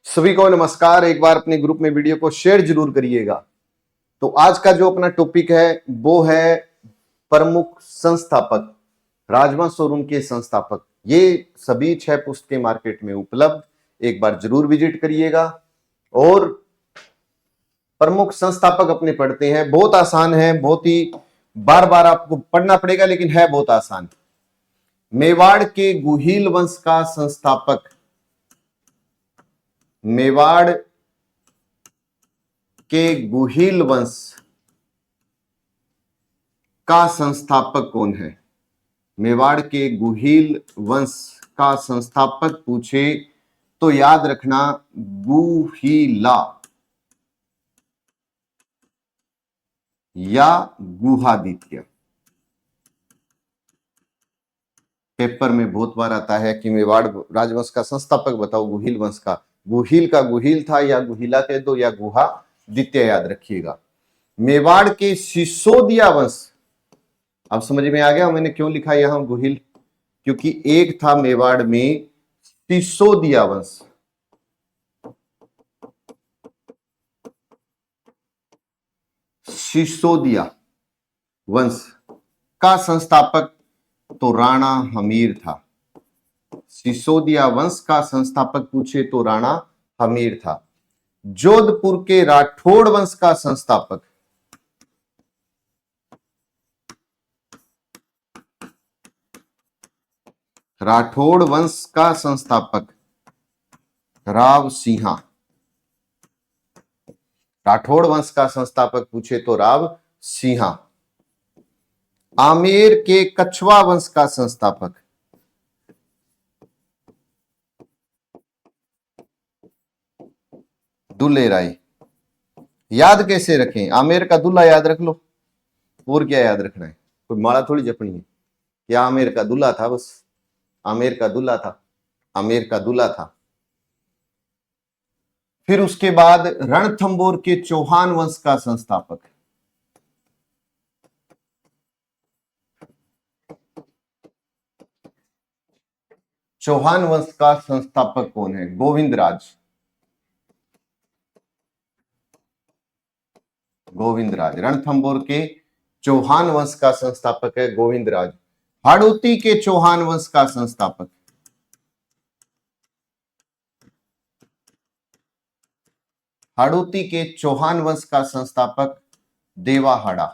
सभी को नमस्कार। एक बार अपने ग्रुप में वीडियो को शेयर जरूर करिएगा। तो आज का जो अपना टॉपिक है वो है प्रमुख संस्थापक, राजमा शोरूम के संस्थापक। ये सभी 6 पुस्तकें मार्केट में उपलब्ध, एक बार जरूर विजिट करिएगा। और प्रमुख संस्थापक अपने पढ़ते हैं, बहुत आसान है, बहुत ही बार बार आपको पढ़ना पड़ेगा लेकिन है बहुत आसान। मेवाड़ के गुहिल वंश का संस्थापक, मेवाड़ के गुहिल वंश का संस्थापक कौन है? मेवाड़ के गुहिल वंश का संस्थापक पूछे तो याद रखना गुहिला या गुहादित्य। पेपर में बहुत बार आता है कि मेवाड़ राजवंश का संस्थापक बताओ, गुहिल वंश का। गुहिल का गुहिल था या गुहिला कह दो या गुहादित्य, याद रखिएगा। मेवाड़ के सिसोदिया वंश, अब समझ में आ गया मैंने क्यों लिखा यहां गुहिल, क्योंकि एक था मेवाड़ में सिसोदिया वंश। सिसोदिया वंश का संस्थापक तो राणा हमीर था। सिसोदिया वंश का संस्थापक पूछे तो राणा हमीर था। जोधपुर के राठौड़ वंश का संस्थापक, राठौड़ वंश का संस्थापक राव सिंहा। राठौड़ वंश का संस्थापक पूछे तो राव सिंहा। आमेर के कछवा वंश का संस्थापक, दुल्हे राय। याद कैसे रखें? आमेर का दूल्हा याद रख लो, और क्या याद रखना है? कोई माला थोड़ी जपनी है। क्या आमेर का दूल्हा था? बस आमेर का दूल्हा था, आमेर का दूल्हा था। फिर उसके बाद रणथंबोर के चौहान वंश का संस्थापक, चौहान वंश का संस्थापक कौन है? गोविंदराज। गोविंदराज रणथंबोर के चौहान वंश का संस्थापक है गोविंदराज। हाड़ौती के चौहान वंश का संस्थापक, हाड़ौती के चौहान वंश का संस्थापक देवाहाड़ा,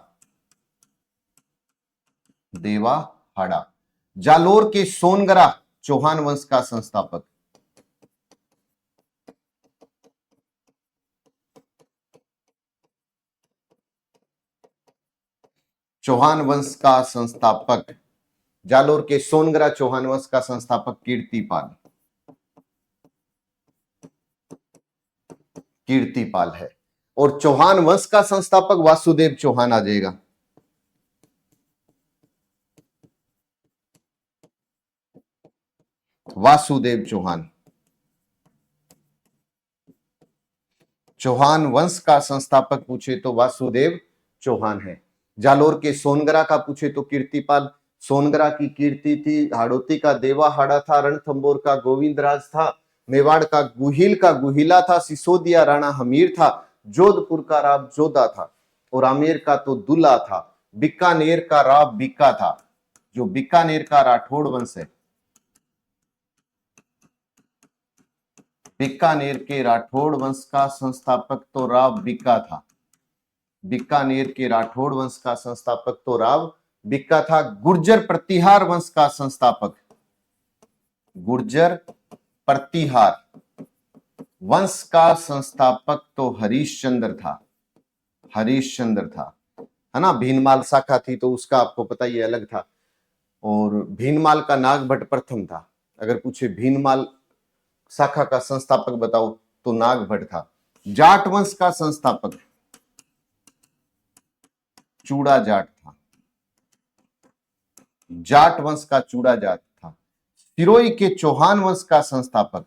देवाहाड़ा। जालोर के सोनगरा चौहान वंश का संस्थापक, चौहान वंश का संस्थापक, जालोर के सोनगरा चौहान वंश का संस्थापक कीर्तिपाल, कीर्तिपाल है। और चौहान वंश का संस्थापक वासुदेव चौहान आ जाएगा। वासुदेव चौहान। चौहान वंश का संस्थापक पूछे तो वासुदेव चौहान है। जालोर के सोनगरा का पूछे तो कीर्तिपाल। सोनगरा की कीर्ति थी, हाड़ौती का देवाहाड़ा था, रणथंबोर का गोविंदराज था, मेवाड़ का गुहिला था, सिसोदिया राणा हमीर था, जोधपुर का राव जोधा था, और आमेर का तो दुल्ला था, बीकानेर का राव बीका था, जो बीकानेर का राठौड़ वंश है। बीकानेर के राठौड़ वंश का संस्थापक तो राव बीका था। बीकानेर के राठौड़ वंश का संस्थापक तो राव बीका था। गुर्जर प्रतिहार वंश का संस्थापक, गुर्जर प्रतिहार वंश का संस्थापक तो हरीशचंद्र था। हरीशचंद्र था, है ना। भीनमाल शाखा थी तो उसका आपको पता ही अलग था। और भीनमाल का नागभट्ट प्रथम था। अगर पूछे भीनमाल शाखा का संस्थापक बताओ तो नागभट्ट था। जाट वंश का संस्थापक चूड़ा जाट था। जाट वंश का चूड़ा जाट था। सिरोही के चौहान वंश का संस्थापक,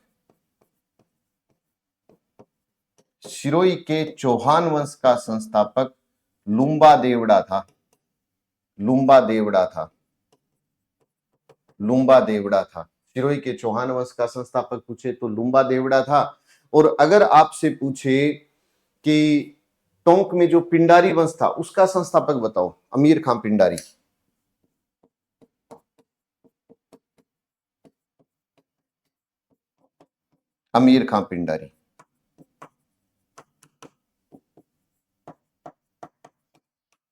सिरोही के चौहान वंश का संस्थापक लुम्बा देवड़ा था। लुम्बा देवड़ा था। लुम्बा देवड़ा था। सिरोही के चौहान वंश का संस्थापक पूछे तो लुम्बा देवड़ा था। और अगर आपसे पूछे कि टोंक में जो पिंडारी वंश था उसका संस्थापक बताओ, अमीर खां पिंडारी। अमीर खां पिंडारी,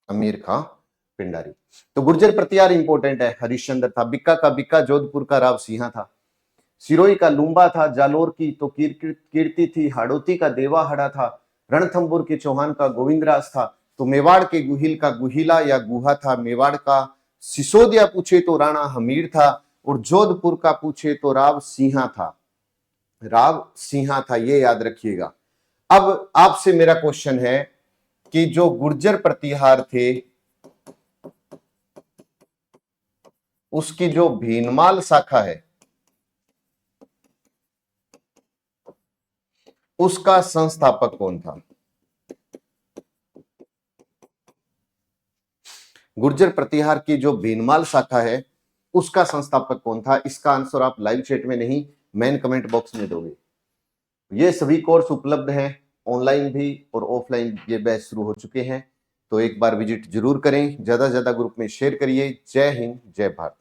अमीर खां पिंडारी। तो गुर्जर प्रतिहार इंपॉर्टेंट है, हरिश्चंद्र था, बिक्का का बिक्का, जोधपुर का राव सिंहा था, सिरोही का लुम्बा था, जालोर की तो कीर्ति थी, हाड़ौती का देवाहड़ा था, रणथंबुर के चौहान का गोविंदराज था, तो मेवाड़ के गुहिल का गुहिला या गुहा था, मेवाड़ का सिसोदिया पूछे तो राणा हमीर था, और जोधपुर का पूछे तो राव सिंहा था, राव सिंहा था, ये याद रखिएगा। अब आपसे मेरा क्वेश्चन है कि जो गुर्जर प्रतिहार थे उसकी जो भीनमाल शाखा है उसका संस्थापक कौन था? गुर्जर प्रतिहार की जो भीनमाल शाखा है उसका संस्थापक कौन था? इसका आंसर आप लाइव चैट में नहीं, मेन कमेंट बॉक्स में दोगे। ये सभी कोर्स उपलब्ध हैं, ऑनलाइन भी और ऑफलाइन, ये बैच शुरू हो चुके हैं, तो एक बार विजिट जरूर करें, ज्यादा से ज्यादा ग्रुप में शेयर करिए। जय हिंद, जय भारत।